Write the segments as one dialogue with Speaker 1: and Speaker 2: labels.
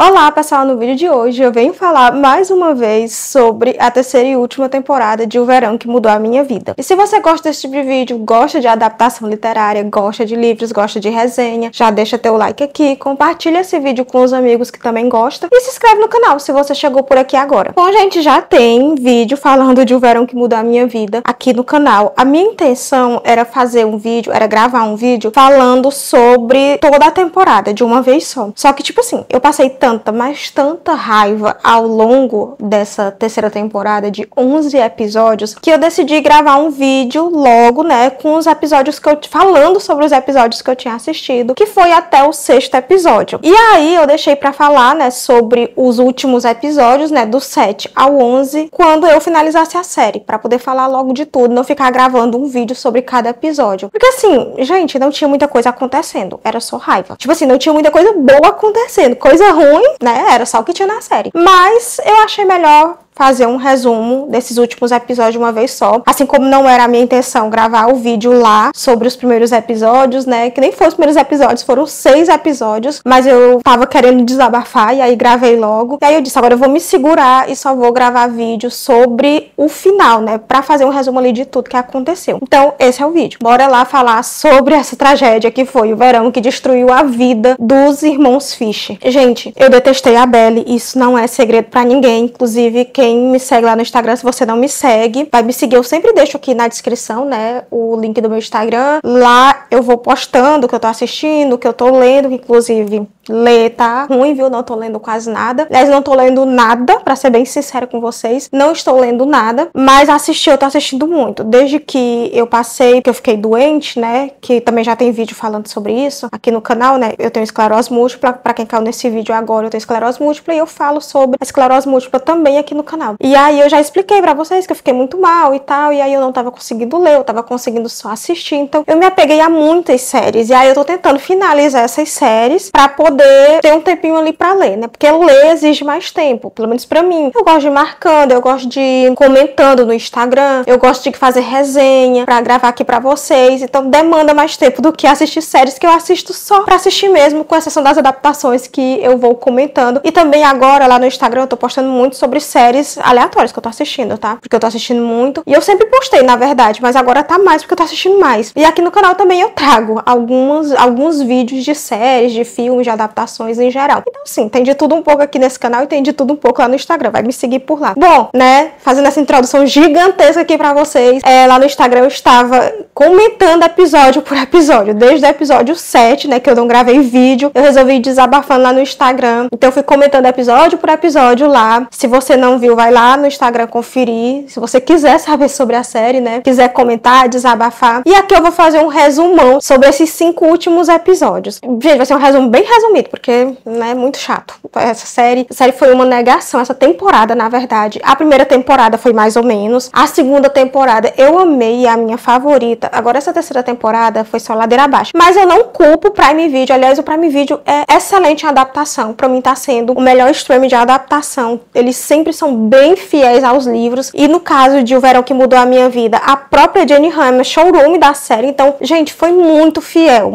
Speaker 1: Olá pessoal, no vídeo de hoje eu venho falar mais uma vez sobre a terceira e última temporada de O Verão que Mudou a Minha Vida. E se você gosta desse tipo de vídeo, gosta de adaptação literária, gosta de livros, gosta de resenha, já deixa teu like aqui, compartilha esse vídeo com os amigos que também gostam e se inscreve no canal se você chegou por aqui agora. Bom, gente, já tem vídeo falando de O Verão que Mudou a Minha Vida aqui no canal. A minha intenção era fazer um vídeo, era gravar um vídeo falando sobre toda a temporada de uma vez só. Só que tipo assim, eu passei tanta raiva ao longo dessa terceira temporada de 11 episódios que eu decidi gravar um vídeo logo, né, com os episódios que eu falando sobre os episódios que eu tinha assistido, que foi até o 6º episódio. E aí eu deixei pra falar, né, sobre os últimos episódios, né, do 7 ao 11, quando eu finalizasse a série, pra poder falar logo de tudo, não ficar gravando um vídeo sobre cada episódio. Porque assim, gente, não tinha muita coisa acontecendo, era só raiva. Tipo assim, não tinha muita coisa boa acontecendo, coisa ruim, né, era só o que tinha na série. Mas eu achei melhor fazer um resumo desses últimos episódios de uma vez só. Assim como não era a minha intenção gravar o vídeo lá sobre os primeiros episódios, né? Que nem foram os primeiros episódios, foram 6 episódios. Mas eu tava querendo desabafar e aí gravei logo. E aí eu disse, agora eu vou me segurar e só vou gravar vídeo sobre o final, né? Pra fazer um resumo ali de tudo que aconteceu. Então, esse é o vídeo. Bora lá falar sobre essa tragédia que foi o verão que destruiu a vida dos irmãos Fisher. Gente, eu detestei a Belle, isso não é segredo pra ninguém. Inclusive, quem me segue lá no Instagram, se você não me segue, vai me seguir. Eu sempre deixo aqui na descrição, né, o link do meu Instagram. Lá eu vou postando o que eu tô assistindo, o que eu tô lendo, que inclusive ler tá ruim, viu? Não tô lendo quase nada. Aliás, não tô lendo nada, pra ser bem sincera com vocês. Não estou lendo nada, mas assistir, eu tô assistindo muito. Desde que eu passei, que eu fiquei doente, né, que também já tem vídeo falando sobre isso aqui no canal, né, eu tenho esclerose múltipla. Pra quem caiu nesse vídeo agora, eu tenho esclerose múltipla e eu falo sobre a esclerose múltipla também aqui no canal. E aí eu já expliquei pra vocês que eu fiquei muito mal e tal, e aí eu não tava conseguindo ler, eu tava conseguindo só assistir. Então eu me apeguei a muitas séries, e aí eu tô tentando finalizar essas séries pra poder ter um tempinho ali pra ler, né? Porque ler exige mais tempo, pelo menos pra mim. Eu gosto de ir marcando, eu gosto de ir comentando no Instagram, eu gosto de fazer resenha pra gravar aqui pra vocês, então demanda mais tempo do que assistir séries que eu assisto só pra assistir mesmo, com exceção das adaptações que eu vou comentando. E também agora lá no Instagram eu tô postando muito sobre séries aleatórias que eu tô assistindo, tá? Porque eu tô assistindo muito, e eu sempre postei, na verdade, mas agora tá mais porque eu tô assistindo mais. E aqui no canal também eu trago alguns vídeos de séries, de filmes, de adaptações em geral. Então sim, tem de tudo um pouco aqui nesse canal e tem de tudo um pouco lá no Instagram, vai me seguir por lá. Bom, né, fazendo essa introdução gigantesca aqui pra vocês, lá no Instagram eu estava comentando episódio por episódio, desde o episódio 7, né, que eu não gravei vídeo, eu resolvi ir desabafando lá no Instagram, então eu fui comentando episódio por episódio lá. Se você não viu, vai lá no Instagram conferir, se você quiser saber sobre a série, né, quiser comentar, desabafar. E aqui eu vou fazer um resumão sobre esses 5 últimos episódios. Gente, vai ser um resumo bem resumido, porque, né, é muito chato. A série foi uma negação, essa temporada, na verdade. A primeira temporada foi mais ou menos. A segunda temporada eu amei, é a minha favorita. Agora essa terceira temporada foi só ladeira abaixo. Mas eu não culpo o Prime Video. Aliás, o Prime Video é excelente em adaptação. Pra mim tá sendo o melhor stream de adaptação. Eles sempre são bem fiéis aos livros. E no caso de O Verão que Mudou a Minha Vida, a própria Jenny Han é showroom da série. Então, gente, foi muito fiel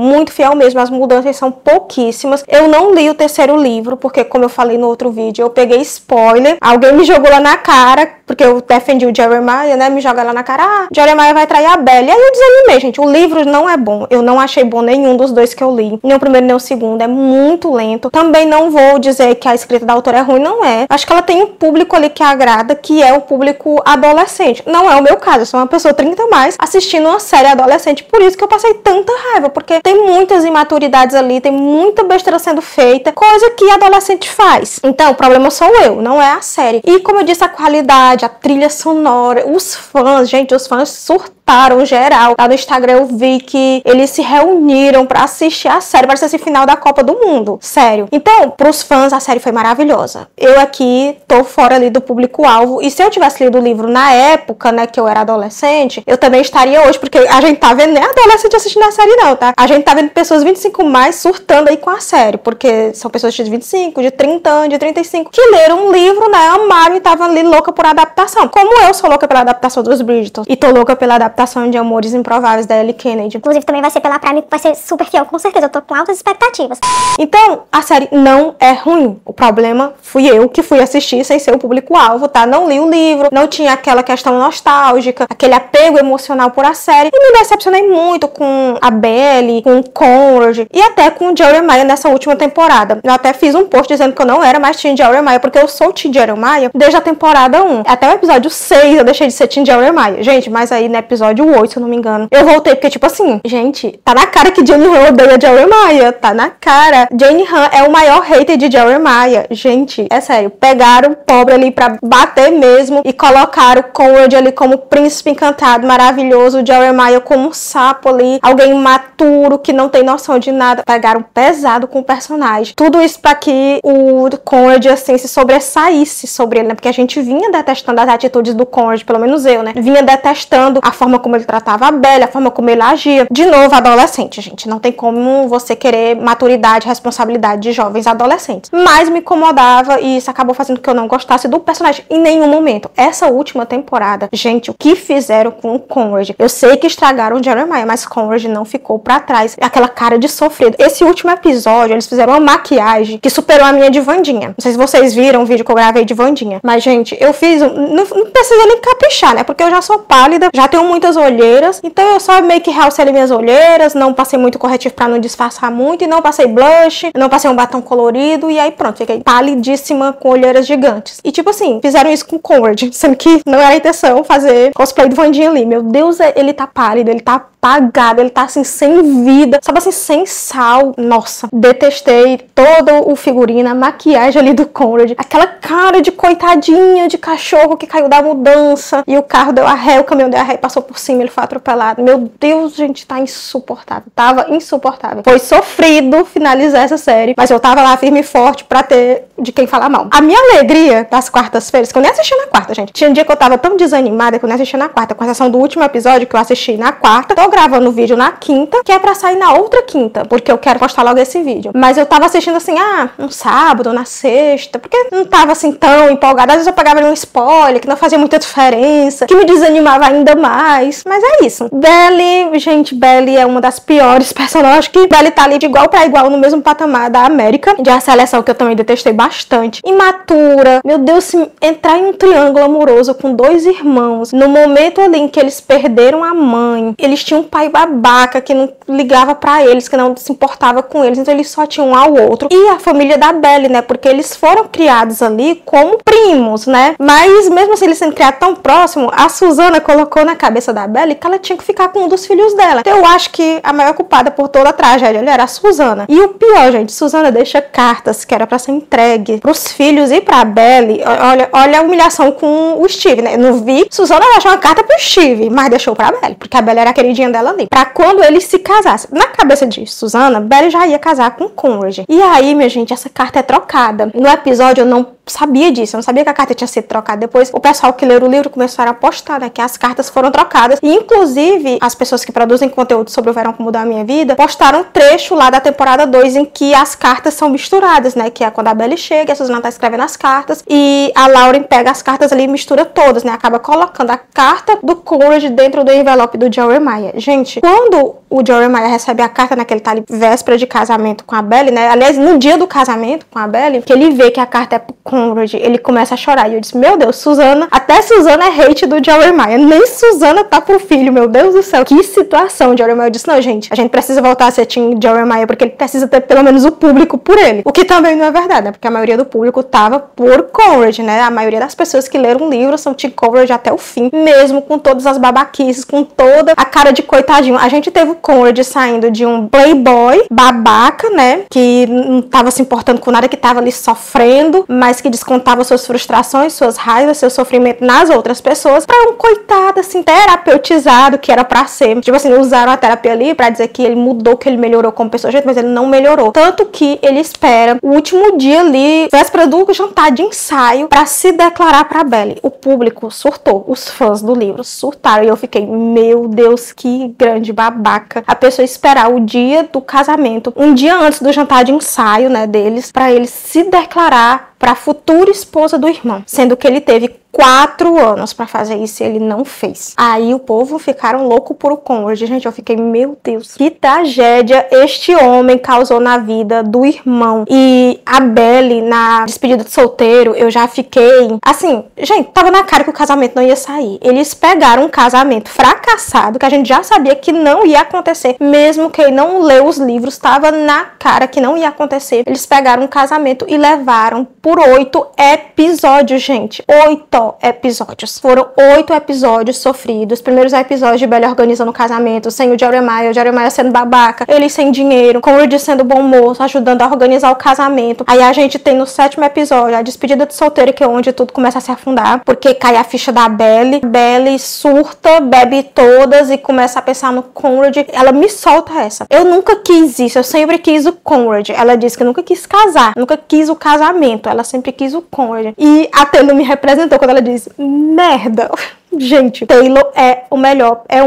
Speaker 1: mesmo. As mudanças são pouquíssimas. Eu não li o terceiro livro, porque como eu falei no outro vídeo, eu peguei spoiler. Alguém me jogou lá na cara, porque eu defendi o Jeremiah, né? Me joga lá na cara, Jeremiah vai trair a Belle. E aí eu desanimei, gente. O livro não é bom. Eu não achei bom nenhum dos dois que eu li. Nem o primeiro, nem o segundo. É muito lento. Também não vou dizer que a escrita da autora é ruim, não é. Acho que ela tem um público ali que agrada, que é o público adolescente. Não é o meu caso. Eu sou uma pessoa 30 a mais assistindo uma série adolescente. Por isso que eu passei tanta raiva, porque tem muitas imaturidades ali, tem muita besteira sendo feita, coisa que adolescente faz. Então, o problema sou eu, não é a série. E como eu disse, a qualidade, a trilha sonora, os fãs, gente, os fãs surtaram geral. Lá no Instagram eu vi que eles se reuniram pra assistir a série, parece esse final da Copa do Mundo, sério. Então, pros fãs, a série foi maravilhosa. Eu aqui tô fora ali do público-alvo, e se eu tivesse lido o livro na época, né, que eu era adolescente, eu também estaria hoje, porque a gente tá vendo nem adolescente assistindo a série não, tá? A gente tá vendo pessoas 25 mais surtando aí com a série, porque são pessoas de 25, de 30 anos, de 35, que leram um livro, né, amaram e estavam ali louca por adaptação. Como eu sou louca pela adaptação dos Bridgerton e tô louca pela adaptação adaptação de Amores Improváveis da Ellie Kennedy.
Speaker 2: Inclusive também vai ser pela Prime, que vai ser super fiel, com certeza. Eu tô com altas expectativas.
Speaker 1: Então, a série não é ruim. O problema fui eu que fui assistir sem ser o público-alvo, tá? Não li o livro, não tinha aquela questão nostálgica, aquele apego emocional por a série. E me decepcionei muito com a Belly, com o Conrad e até com o Jeremiah nessa última temporada. Eu até fiz um post dizendo que eu não era mais Team Jeremiah, porque eu sou Team Jeremiah desde a temporada 1. Até o episódio 6 eu deixei de ser Team Jeremiah. Gente, mas aí no episódio 8, se eu não me engano, eu voltei porque, tipo assim, gente, tá na cara que Jane Han odeia Jeremiah. Tá na cara. Jane Han é o maior hater de Jeremiah. Gente, é sério. Pegaram o pobre ali pra bater mesmo e colocaram o Conrad ali como príncipe encantado, maravilhoso. O Jeremiah como um sapo ali. Alguém maturo, que não tem noção de nada. Pegaram pesado com o personagem. Tudo isso pra que o Conrad, assim, se sobressaísse sobre ele, né? Porque a gente vinha detestando as atitudes do Conrad, pelo menos eu, né? Vinha detestando a forma como ele tratava a Belly, a forma como ele agia. De novo, adolescente, gente. Não tem como você querer maturidade, responsabilidade de jovens adolescentes. Mas me incomodava e isso acabou fazendo que eu não gostasse do personagem em nenhum momento. Essa última temporada, gente, o que fizeram com o Conrad? Eu sei que estragaram o Jeremiah, mas Conrad não ficou pra trás. Aquela cara de sofrido. Esse último episódio, eles fizeram uma maquiagem que superou a minha de Wandinha. Não sei se vocês viram o vídeo que eu gravei de Wandinha. Mas, gente, eu fiz... Não precisa nem caprichar, né? Porque eu já sou pálida, já tenho muitas olheiras. Então eu só meio que realcei minhas olheiras, não passei muito corretivo pra não disfarçar muito, e não passei blush, não passei um batom colorido, e aí pronto, fiquei pálidíssima com olheiras gigantes. E tipo assim, fizeram isso com o Conrad, sendo que não era a intenção fazer cosplay do Wandinha ali. Meu Deus, ele tá pálido, ele tá apagado, ele tá assim, sem vida, sabe assim, sem sal. Nossa, detestei todo o figurino, a maquiagem ali do Conrad, aquela cara de coitadinha de cachorro que caiu da mudança, e o carro deu a ré, o caminhão deu a ré e passou por cima, ele foi atropelado. Meu Deus, gente, tá insuportável, tava insuportável. Foi sofrido finalizar essa série, mas eu tava lá firme e forte pra ter de quem falar mal. A minha alegria das quartas-feiras, que eu nem assisti na quarta, gente, tinha um dia que eu tava tão desanimada que eu nem assisti na quarta, com exceção do último episódio que eu assisti na quarta. Tô gravando o vídeo na quinta, que é pra sair na outra quinta, porque eu quero postar logo esse vídeo. Mas eu tava assistindo assim, um sábado, na sexta, porque não tava assim tão empolgada. Às vezes eu pegava ali um spoiler que não fazia muita diferença, que me desanimava ainda mais. Mas é isso. Belly, gente, Belly é uma das piores personagens, que Belly tá ali de igual pra igual no mesmo patamar da América, de A Seleção, que eu também detestei bastante. Imatura. Meu Deus, se entrar em um triângulo amoroso com dois irmãos, no momento ali em que eles perderam a mãe, eles tinham um pai babaca que não ligava pra eles, que não se importava com eles, então eles só tinham um ao outro. E a família da Belly, né, porque eles foram criados ali como primos, né, mas mesmo assim eles sendo criados tão próximo, a Susana colocou na cabeça da Belly que ela tinha que ficar com um dos filhos dela. Então eu acho que a maior culpada por toda a tragédia ali era a Susana. E o pior, gente, Susana deixa cartas que era pra ser entregue pros filhos e pra Belly. Olha a humilhação com o Steve, né, eu não vi Susana deixar uma carta pro Steve, mas deixou pra Belly, porque a Belly era a queridinha dela ali, pra quando eles se casassem. Na cabeça de Susana, Belly já ia casar com Conrad. E aí, minha gente, essa carta é trocada. No episódio eu não sabia disso, eu não sabia que a carta tinha sido trocada. Depois o pessoal que leu o livro começaram a postar, né, que as cartas foram trocadas. E inclusive as pessoas que produzem conteúdo sobre o Verão que Mudou a Minha Vida postaram um trecho lá da temporada 2 em que as cartas são misturadas, né, que é quando a Belly chega, a Susana tá escrevendo as cartas e a Lauren pega as cartas ali e mistura todas, né, acaba colocando a carta do Conrad dentro do envelope do Jeremiah. Gente, quando o Jeremiah recebe a carta, né, que ele tá ali véspera de casamento com a Belly, né, aliás, no dia do casamento com a Belly, que ele vê que a carta é pro Conrad, ele começa a chorar. E eu disse, meu Deus, Susana, até Susana é hate do Jeremiah, nem Susana tá pro filho, meu Deus do céu, que situação. Jeremiah disse, não, gente, a gente precisa voltar a ser Team Jeremiah, porque ele precisa ter pelo menos o público por ele, o que também não é verdade, né, porque a maioria do público tava por Conrad, né, a maioria das pessoas que leram o livro são Team Conrad até o fim, mesmo com todas as babaquices, com toda a cara de coitadinho. A gente teve o Conrad saindo de um playboy babaca, né, que não tava se importando com nada, que tava ali sofrendo, mas que descontava suas frustrações, suas raivas, seu sofrimento nas outras pessoas, pra um coitado, assim, terapeutizado, que era pra ser. Tipo assim, usaram a terapia ali pra dizer que ele mudou, que ele melhorou como pessoa, gente, mas ele não melhorou. Tanto que ele espera o último dia ali, véspera do jantar de ensaio, pra se declarar pra Belly. O público surtou, os fãs do livro surtaram, e eu fiquei, meu Deus, que grande babaca. A pessoa esperar o dia do casamento, um dia antes do jantar de ensaio, né, deles, pra ele se declarar pra futura esposa do irmão, sendo que ele teve 4 anos pra fazer isso e ele não fez. Aí o povo ficaram louco por o Conrad. Gente, eu fiquei, meu Deus, que tragédia este homem causou na vida do irmão. E a Belly, na despedida de solteiro, eu já fiquei, assim, gente, tava na cara que o casamento não ia sair. Eles pegaram um casamento fracassado, que a gente já sabia que não ia acontecer, mesmo quem não leu os livros, tava na cara que não ia acontecer. Eles pegaram um casamento e levaram por 8 episódios, gente. 8 episódios. Foram 8 episódios sofridos. Primeiros episódios de Belly organizando o casamento, sem o Jeremiah sendo babaca, ele sem dinheiro, Conrad sendo bom moço, ajudando a organizar o casamento. Aí a gente tem no 7º episódio a despedida de solteiro, que é onde tudo começa a se afundar, porque cai a ficha da Belly. Belly surta, bebe todas e começa a pensar no Conrad. Ela me solta essa. Eu nunca quis isso, eu sempre quis o Conrad. Ela disse que nunca quis casar, nunca quis o casamento, ela sempre quis o Conrad. E a Taylor me representou quando ela disse, merda. Gente, Taylor é o melhor, é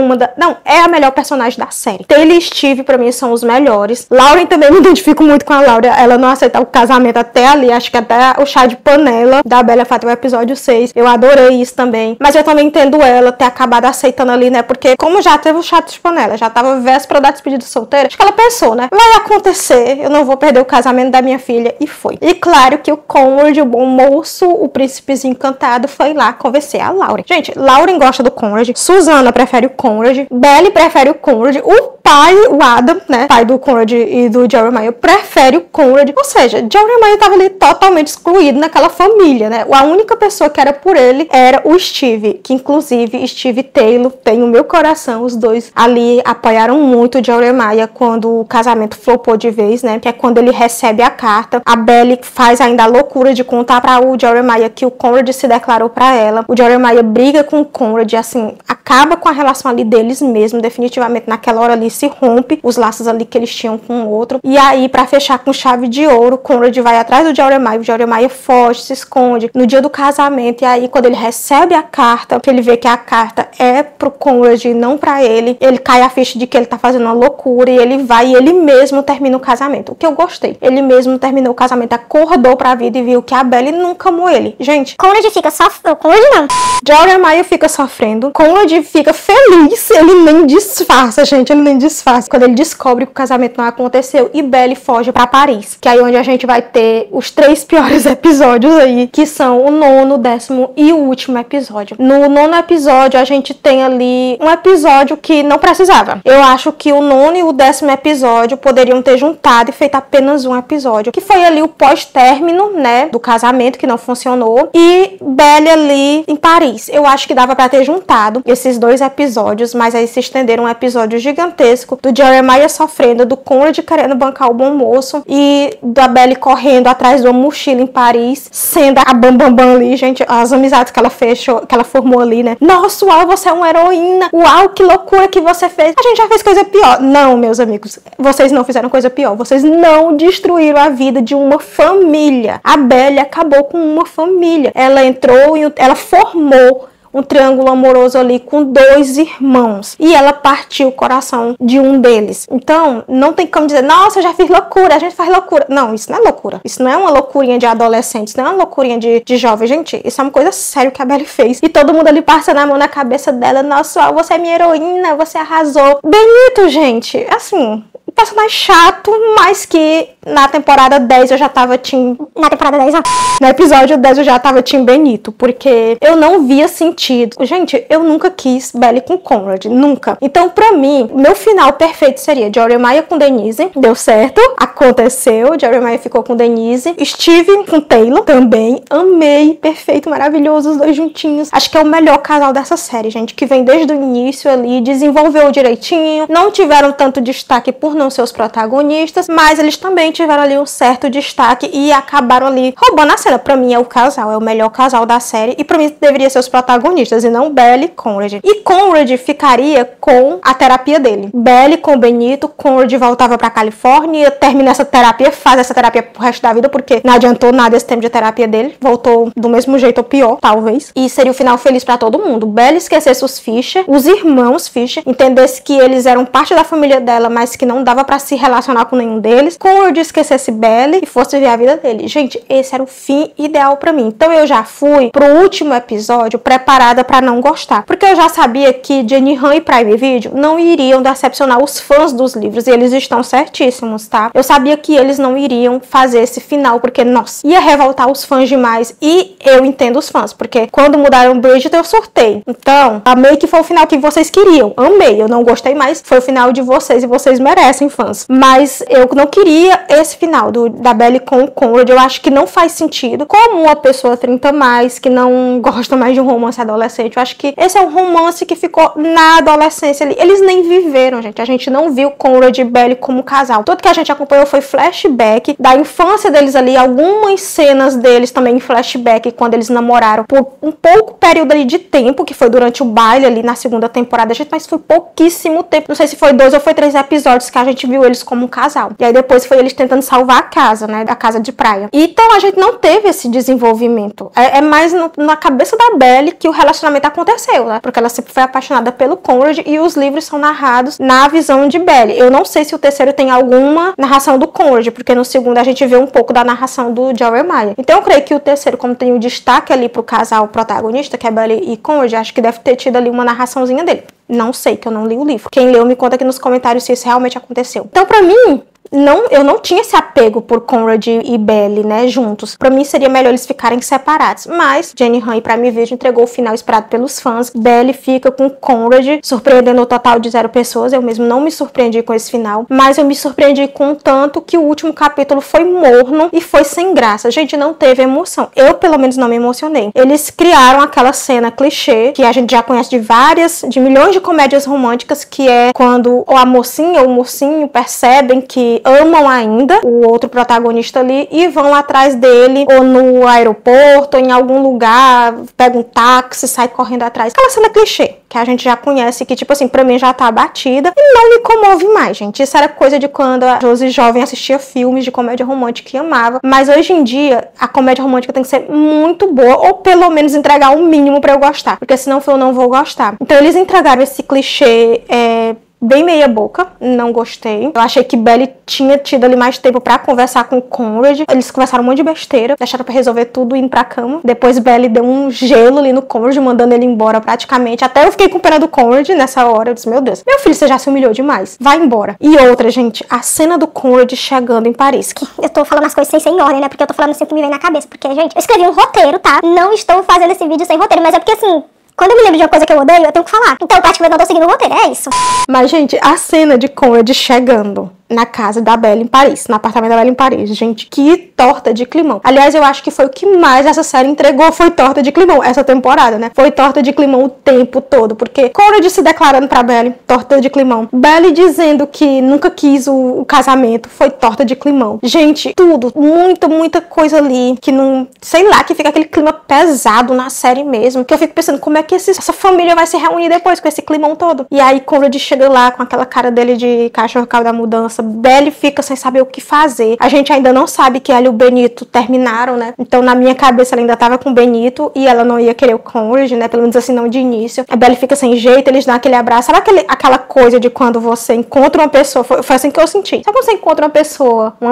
Speaker 1: a melhor personagem da série. Taylor e Steve, pra mim, são os melhores. Lauren também me identifico muito com a Lauren. Ela não aceita o casamento até ali, acho que até o chá de panela da Bella Fata, o episódio 6. Eu adorei isso também. Mas eu também entendo ela ter acabado aceitando ali, né? Porque como já teve o chá de panela, já tava véspera da despedida solteira, acho que ela pensou, né? Vai acontecer, eu não vou perder o casamento da minha filha. E foi. E claro que o Conrad, o bom moço, o príncipezinho encantado, foi lá convencer a Lauren. Gente, Lauren gosta do Conrad, Susana prefere o Conrad, Belly prefere o Conrad, o pai, o Adam, né, pai do Conrad e do Jeremiah, prefere o Conrad. Ou seja, Jeremiah tava ali totalmente excluído naquela família, né? A única pessoa que era por ele era o Steve, que inclusive Steve e Taylor tem o meu coração, os dois ali apoiaram muito o Jeremiah quando o casamento flopou de vez, né? Que é quando ele recebe a carta. A Belly faz ainda a loucura de contar para o Jeremiah que o Conrad se declarou para ela. O Jeremiah briga com o Conrad, assim, acaba com a relação ali deles mesmo, definitivamente naquela hora ali se rompe os laços ali que eles tinham com o outro. E aí, pra fechar com chave de ouro, Conrad vai atrás do Jeremiah, o Jeremiah foge, se esconde no dia do casamento. E aí, quando ele recebe a carta, que ele vê que a carta é pro Conrad e não pra ele, ele cai a ficha de que ele tá fazendo uma loucura e ele vai e ele mesmo termina o casamento. O que eu gostei. Ele mesmo terminou o casamento, acordou pra vida e viu que a Belly nunca amou ele. Gente,
Speaker 2: Conrad fica sofrendo. Conrad não.
Speaker 1: Jeremiah fica sofrendo, Conrad fica feliz, ele nem disfarça, gente, ele nem disfarça. Quando ele descobre que o casamento não aconteceu e Belly foge pra Paris, que é aí onde a gente vai ter os 3 piores episódios aí, que são o 9º, 10º e o último episódio. No 9º episódio a gente tem ali um episódio que não precisava. Eu acho que o 9º e o 10º episódio poderiam ter juntado e feito apenas um episódio, que foi ali o pós-término, né, do casamento que não funcionou, e Belly ali em Paris. Eu acho que dava pra ter juntado esses 2 episódios, mas aí se estenderam um episódio gigantesco do Jeremiah sofrendo, do Conrad querendo bancar o bom moço e da Belly correndo atrás de uma mochila em Paris, sendo a bambambam ali, gente, as amizades que ela fechou, que ela formou ali, né? Nossa, uau, você é uma heroína, uau, que loucura que você fez. A gente já fez coisa pior. Não, meus amigos, vocês não fizeram coisa pior, vocês não destruíram a vida de uma família. A Belly acabou com uma família. Ela entrou e ela formou um triângulo amoroso ali com 2 irmãos. E ela partiu o coração de um deles. Então, não tem como dizer, nossa, eu já fiz loucura, a gente faz loucura. Não, isso não é loucura. Isso não é uma loucurinha de adolescente, isso não é uma loucurinha de jovem. Gente, isso é uma coisa séria que a Belly fez. E todo mundo ali passando a mão na cabeça dela. Nossa, você é minha heroína, você arrasou. Benito, gente, assim, um personagem chato, mas que na temporada 10 eu já tava
Speaker 2: Na temporada 10, ó.
Speaker 1: No episódio 10 eu já tava Team Benito, porque eu não via sentido. Gente, eu nunca quis Belly com Conrad, nunca. Então, pra mim, meu final perfeito seria Jeremiah com Denise. Deu certo, aconteceu. Jeremiah ficou com Denise. Steve com Taylor, também. Amei, perfeito, maravilhoso, os 2 juntinhos. Acho que é o melhor casal dessa série, gente, que vem desde o início ali, desenvolveu direitinho. Não tiveram tanto destaque por não ser os protagonistas, mas eles também tiveram ali um certo destaque e acabaram ali roubando a cena. Pra mim é o casal, é o melhor casal da série e pra mim deveria ser os protagonistas e não Belly e Conrad. E Conrad ficaria com a terapia dele. Belly com Benito, Conrad voltava pra Califórnia, termina essa terapia, faz essa terapia pro resto da vida, porque não adiantou nada esse tempo de terapia dele, voltou do mesmo jeito ou pior, talvez. E seria o final feliz pra todo mundo. Belly esquecesse os Fisher, os irmãos Fisher, entendesse que eles eram parte da família dela, mas que não dava pra se relacionar com nenhum deles. Conrad esquecesse Belly e fosse viver a vida dele. Gente, esse era o fim ideal pra mim. Então eu já fui pro último episódio preparada pra não gostar. Porque eu já sabia que Jenny Han e Prime Video não iriam decepcionar os fãs dos livros. E eles estão certíssimos, tá? Eu sabia que eles não iriam fazer esse final, porque, nossa, ia revoltar os fãs demais. E eu entendo os fãs, porque quando mudaram Bridget, eu surtei. Então, amei que foi o final que vocês queriam. Amei, eu não gostei mais. Foi o final de vocês e vocês merecem, fãs. Mas eu não queria esse final da Belly com o Conrad. Eu acho que não faz sentido. Como uma pessoa 30 mais, que não gosta mais de um romance adolescente, eu acho que esse é um romance que ficou na adolescência ali. Eles nem viveram, gente. A gente não viu Conrad e Belly como casal. Tudo que a gente acompanhou foi flashback da infância deles ali, algumas cenas deles também em flashback, quando eles namoraram por um pouco período ali de tempo, que foi durante o baile ali na segunda temporada, gente, mas foi pouquíssimo tempo. Não sei se foi 2 ou foi 3 episódios que a gente viu eles como um casal. E aí depois foi eles tentando salvar a casa, né? A casa de praia. Então a gente não teve esse desenvolvimento. É mais na cabeça da Belly que o relacionamento aconteceu, né? Porque ela sempre foi apaixonada pelo Conrad e os livros são narrados na visão de Belly. Eu não sei se o terceiro tem alguma narração do Conrad, porque no segundo a gente vê um pouco da narração do Jeremiah. Então eu creio que o terceiro, como tem o destaque ali pro casal protagonista, que é Belly e Conrad, acho que deve ter tido ali uma narraçãozinha dele. Não sei, que eu não li o livro. Quem leu me conta aqui nos comentários se isso realmente aconteceu. Então pra mim, eu não tinha esse apego por Conrad e Belly, né, juntos. Pra mim seria melhor eles ficarem separados. Mas Jenny Han e Prime Video entregou o final esperado pelos fãs. Belly fica com Conrad, surpreendendo o total de 0 pessoas. Eu mesmo não me surpreendi com esse final, mas eu me surpreendi com tanto que o último capítulo foi morno e foi sem graça. Gente, não teve emoção. Eu, pelo menos, não me emocionei. Eles criaram aquela cena clichê, que a gente já conhece de milhões de comédias românticas, que é quando a mocinha ou o mocinho percebem que amam ainda o outro protagonista ali e vão atrás dele, ou no aeroporto, ou em algum lugar, pega um táxi, sai correndo atrás. Aquela cena clichê, que a gente já conhece, que tipo assim, pra mim já tá batida e não me comove mais, gente. Isso era coisa de quando a Josi jovem assistia filmes de comédia romântica e amava, mas hoje em dia a comédia romântica tem que ser muito boa, ou pelo menos entregar o mínimo pra eu gostar, porque senão eu não vou gostar. Então eles entregaram esse clichê bem meia boca, não gostei. Eu achei que Belly tinha tido ali mais tempo pra conversar com o Conrad. Eles conversaram um monte de besteira, deixaram pra resolver tudo indo pra cama. Depois Belly deu um gelo ali no Conrad, mandando ele embora praticamente. Até eu fiquei com pena do Conrad nessa hora. Eu disse, meu Deus, meu filho, você já se humilhou demais. Vai embora. E outra, gente, a cena do Conrad chegando em Paris.
Speaker 2: Eu tô falando as coisas sem ordem, né? Porque eu tô falando assim que me vem na cabeça. Porque, gente, eu escrevi um roteiro, tá? Não estou fazendo esse vídeo sem roteiro, mas é porque, assim, quando eu me lembro de uma coisa que eu odeio, eu tenho que falar. Então, praticamente, eu não tô seguindo o roteiro, é isso.
Speaker 1: Mas, gente, a cena de Conrad chegando na casa da Belly em Paris, no apartamento da Belly em Paris, gente, que torta de climão. Aliás, eu acho que foi o que mais essa série entregou, foi torta de climão, essa temporada, né? Foi torta de climão o tempo todo, porque Conrad se declarando pra Belly, torta de climão. Belly dizendo que nunca quis o casamento, foi torta de climão. Gente, tudo, muita coisa ali, que não, sei lá, que fica aquele clima pesado na série mesmo, que eu fico pensando, como é que essa família vai se reunir depois com esse climão todo? E aí Conrad chega lá com aquela cara dele de cachorro da mudança. Belly fica sem saber o que fazer. A gente ainda não sabe que ela e o Benito terminaram, né? Então na minha cabeça ela ainda tava com o Benito e ela não ia querer o Conrad, né? Pelo menos assim, não de início. A Belly fica sem jeito, eles dão aquele abraço. Sabe aquela coisa de quando você encontra uma pessoa? Foi assim que eu senti. Sabe quando você encontra uma pessoa, um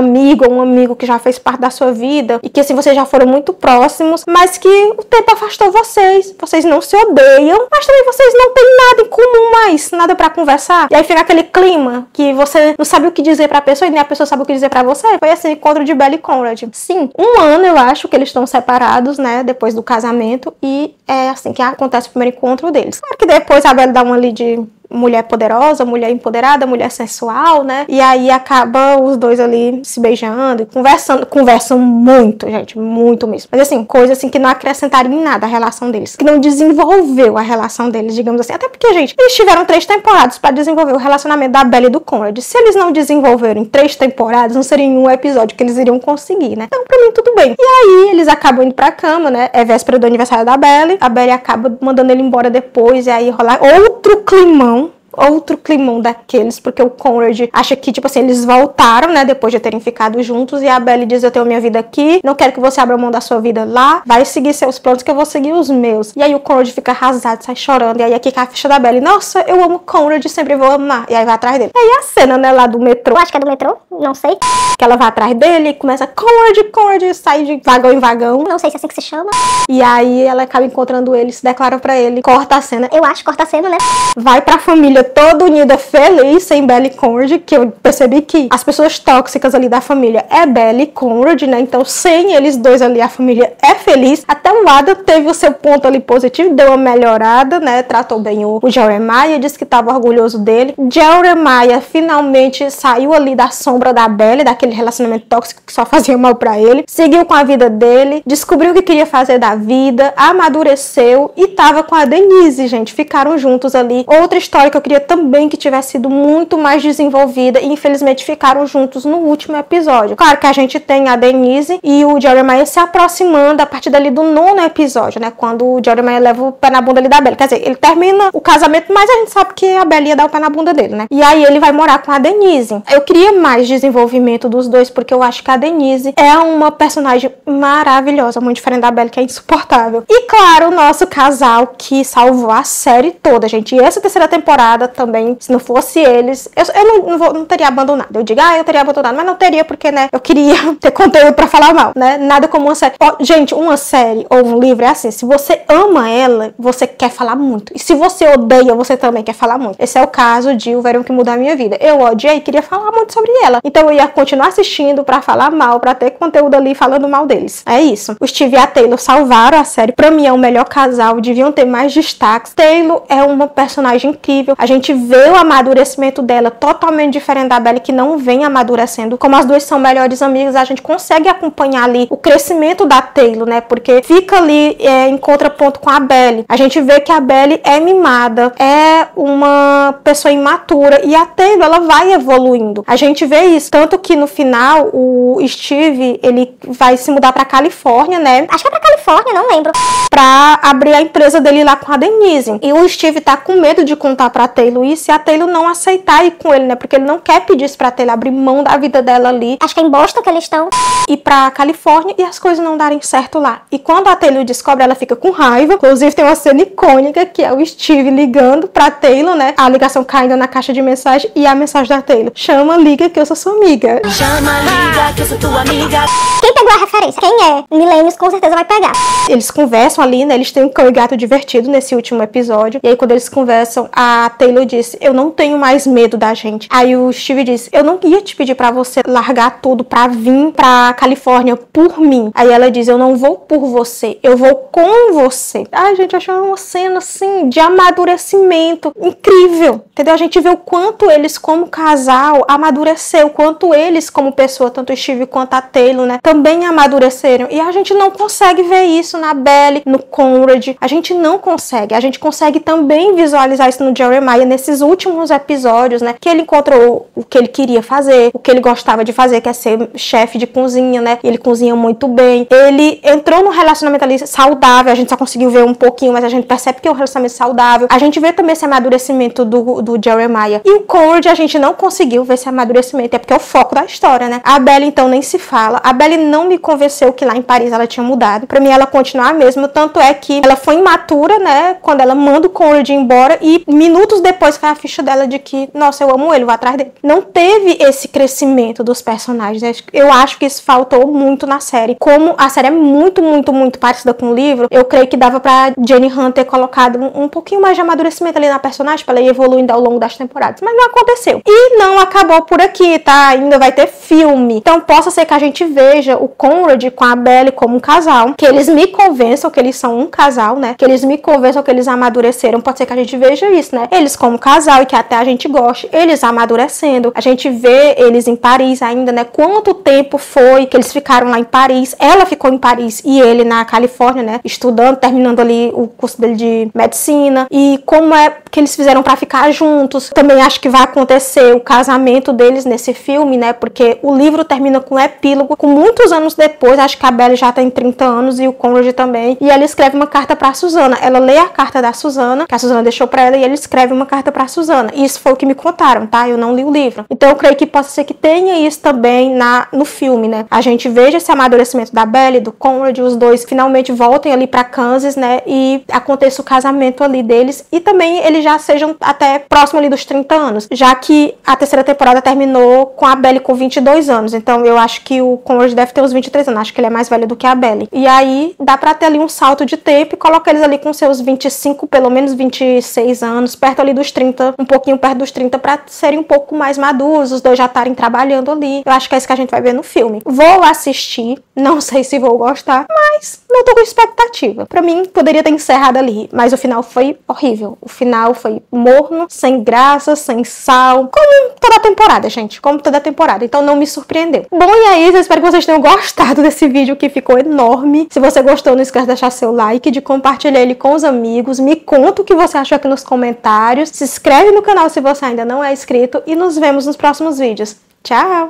Speaker 1: amigo que já fez parte da sua vida e que assim, vocês já foram muito próximos, mas que o tempo afastou vocês. Vocês não se odeiam, mas também vocês não têm nada em comum mais, nada pra conversar. E aí fica aquele clima que você não sabe o que dizer pra pessoa e nem a pessoa sabe o que dizer pra você. Foi assim, encontro de Belly e Conrad. Sim, 1 ano eu acho que eles estão separados, né, depois do casamento, e é assim que acontece o primeiro encontro deles. Claro que depois a Belly dá uma ali de mulher poderosa, mulher empoderada, mulher sensual, né? E aí acaba os dois ali se beijando e conversam muito, gente, muito mesmo. Mas assim, coisa assim que não acrescentaria em nada a relação deles, que não desenvolveu a relação deles, digamos assim. Até porque, gente, eles tiveram 3 temporadas pra desenvolver o relacionamento da Belly e do Conrad. Se eles não desenvolveram em 3 temporadas, não seria em um episódio que eles iriam conseguir, né? Então, pra mim, tudo bem. E aí, eles acabam indo pra cama, né? É véspera do aniversário da Belly. A Belly acaba mandando ele embora depois, e aí rolar outro climão. outro climão daqueles, porque o Conrad acha que, tipo assim, eles voltaram, né, depois de terem ficado juntos, e a Belly diz, eu tenho minha vida aqui, não quero que você abra mão da sua vida lá, vai seguir seus planos que eu vou seguir os meus. E aí o Conrad fica arrasado, sai chorando, e aí aqui cai a ficha da Belly, nossa, eu amo o Conrad, sempre vou amar, e aí vai atrás dele. E aí a cena, né, lá do metrô,
Speaker 2: Eu acho que é do metrô, não sei.
Speaker 1: que ela vai atrás dele e começa, Conrad, sai de vagão em vagão,
Speaker 2: Não sei se é assim que se chama.
Speaker 1: e aí ela acaba encontrando ele, se declara pra ele, corta a cena,
Speaker 2: Eu acho, corta a cena, né?
Speaker 1: vai pra família toda unida, feliz, sem Belly e Conrad, que eu percebi que as pessoas tóxicas ali da família é Belly e Conrad, né? Então, sem eles dois ali, a família é feliz. Até o Adam teve o seu ponto ali positivo, deu uma melhorada, né? Tratou bem o Jeremiah, disse que tava orgulhoso dele. Jeremiah finalmente saiu ali da sombra da Belly, daquele relacionamento tóxico que só fazia mal pra ele. Seguiu com a vida dele, descobriu o que queria fazer da vida, amadureceu e tava com a Denise, gente. Ficaram juntos ali. Outra história que eu queria também que tivesse sido muito mais desenvolvida e infelizmente ficaram juntos no último episódio. Claro que a gente tem a Denise e o Jeremiah se aproximando a partir dali do 9º episódio, né? Quando o Jeremiah leva o pé na bunda ali da Belly. Quer dizer, ele termina o casamento, mas a gente sabe que a Belly ia dar o pé na bunda dele, né? E aí ele vai morar com a Denise. Eu queria mais desenvolvimento dos dois, porque eu acho que a Denise é uma personagem maravilhosa, muito diferente da Belly, que é insuportável. E claro, o nosso casal que salvou a série toda, gente. E essa terceira temporada também, se não fosse eles, eu não teria abandonado. Eu digo, eu teria abandonado, mas não teria, porque, né, eu queria ter conteúdo pra falar mal, né? Nada como uma série. Gente, uma série ou um livro é assim, se você ama ela, você quer falar muito. E se você odeia, você também quer falar muito. Esse é o caso de O Verão que Mudou a Minha Vida. Eu odiei e queria falar muito sobre ela. Então eu ia continuar assistindo pra falar mal, pra ter conteúdo ali falando mal deles. É isso. O Steve e a Taylor salvaram a série. Pra mim é o melhor casal, deviam ter mais destaques. Taylor é uma personagem incrível. A gente vê o amadurecimento dela totalmente diferente da Belly, que não vem amadurecendo. Como as duas são melhores amigas, a gente consegue acompanhar ali o crescimento da Taylor, né? Porque fica ali em contraponto com a Belly. A gente vê que a Belly é mimada, é uma pessoa imatura, e a Taylor, ela vai evoluindo. A gente vê isso, tanto que no final o Steve, ele vai se mudar pra Califórnia, né?
Speaker 2: Acho que é pra Califórnia, não lembro.
Speaker 1: Pra abrir a empresa dele lá com a Denise. E o Steve tá com medo de contar pra Taylor isso, e a Taylor não aceitar ir com ele, né? Porque ele não quer pedir isso pra Taylor, abrir mão da vida dela ali.
Speaker 2: Acho que é em Boston que eles estão.
Speaker 1: Ir pra Califórnia e as coisas não darem certo lá. E quando a Taylor descobre, ela fica com raiva. Inclusive tem uma cena icônica que é o Steve ligando pra Taylor, né? A ligação caindo na caixa de mensagem e a mensagem da Taylor: chama, liga que eu sou sua amiga.
Speaker 3: Chama, liga que eu sou tua amiga.
Speaker 2: Quem pegou a referência? Quem é Millennials com certeza vai pegar.
Speaker 1: Eles conversam ali, né? Eles têm um cão e gato divertido nesse último episódio. E aí quando eles conversam, a Taylor disse: eu não tenho mais medo da gente. Aí o Steve disse: eu não ia te pedir pra você largar tudo pra vir pra Califórnia por mim. Aí ela diz: eu não vou por você, eu vou com você. Ai, gente, eu achei uma cena assim de amadurecimento incrível, entendeu? A gente vê o quanto eles como casal amadureceu, o quanto eles como pessoa, tanto o Steve quanto a Taylor, né, também amadureceram. E a gente não consegue ver isso na Belly, no Conrad. A gente não consegue. A gente consegue também visualizar isso no Jeremiah nesses últimos episódios, né, que ele encontrou o que ele queria fazer, o que ele gostava de fazer, que é ser chefe de cozinha, né? Ele cozinha muito bem. Ele entrou num relacionamento ali saudável. A gente só conseguiu ver um pouquinho, mas a gente percebe que é um relacionamento saudável. A gente vê também esse amadurecimento do Jeremiah. E o Conrad a gente não conseguiu ver esse amadurecimento, é porque é o foco da história, né? A Belly então nem se fala. A Belly não me convenceu que lá em Paris ela tinha mudado. Pra mim ela continua a mesma, tanto é que ela foi imatura, né? Quando ela manda o Conrad embora, e minutos depois cai a ficha dela de que, nossa, eu amo ele, vou atrás dele. Não teve esse crescimento dos personagens, né? Eu acho que isso faltou muito na série. Como a série é muito, muito, muito parecida com o livro, eu creio que dava pra Jenny Han ter colocado um pouquinho mais de amadurecimento ali na personagem, pra ela ir evoluindo ao longo das temporadas. Mas não aconteceu. E não acabou por aqui, tá? Ainda vai ter filme. Então possa ser que a gente veja o Conrad com a Belly como um casal, que eles me convençam que eles são um casal, né? Que eles me convençam que eles amadureceram. Pode ser que a gente veja isso, né? Eles como casal e que até a gente goste. Eles amadurecendo. A gente vê eles em Paris ainda, né? Quanto tempo foi que eles ficaram lá em Paris? Ela ficou em Paris e ele na Califórnia, né? Estudando, terminando ali o curso dele de medicina. E como é que eles fizeram pra ficar juntos. Também acho que vai acontecer o casamento deles nesse filme, né? Porque o livro termina com um epílogo, com muitos anos depois. Acho que a Belly já tem 30 anos e o Conrad também. E ela escreve uma carta pra Susana. Ela lê a carta da Susana, que a Susana deixou pra ela, e ele escreve uma carta pra Susana. Isso foi o que me contaram, tá? Eu não li o livro. Então eu creio que possa ser que tenha isso também no filme, né? A gente veja esse amadurecimento da Bella e do Conrad, os dois finalmente voltem ali pra Kansas, né? E aconteça o casamento ali deles. E também eles já sejam até próximo ali dos 30 anos. Já que a terceira temporada terminou com a Bella com 22 anos. Então eu acho que o Conrad deve ter uns 23 anos. Acho que ele é mais velho do que a Bella. E aí dá pra ter ali um salto de tempo e colocar eles ali com seus 25, pelo menos 26 anos, perto ali dos 30, um pouquinho perto dos 30, pra serem um pouco mais maduros, os dois já estarem trabalhando ali. Eu acho que é isso que a gente vai ver no filme. Vou assistir, não sei se vou gostar, mas não tô com expectativa. Pra mim, poderia ter encerrado ali, mas o final foi horrível. O final foi morno, sem graça, sem sal, como toda temporada, gente, como toda temporada. Então não me surpreendeu. Bom, e é isso, eu espero que vocês tenham gostado desse vídeo que ficou enorme. Se você gostou, não esquece de deixar seu like, de compartilhar ele com os amigos. Me conta o que você achou aqui nos comentários. Se inscreve no canal se você ainda não é inscrito e nos vemos nos próximos vídeos. Tchau!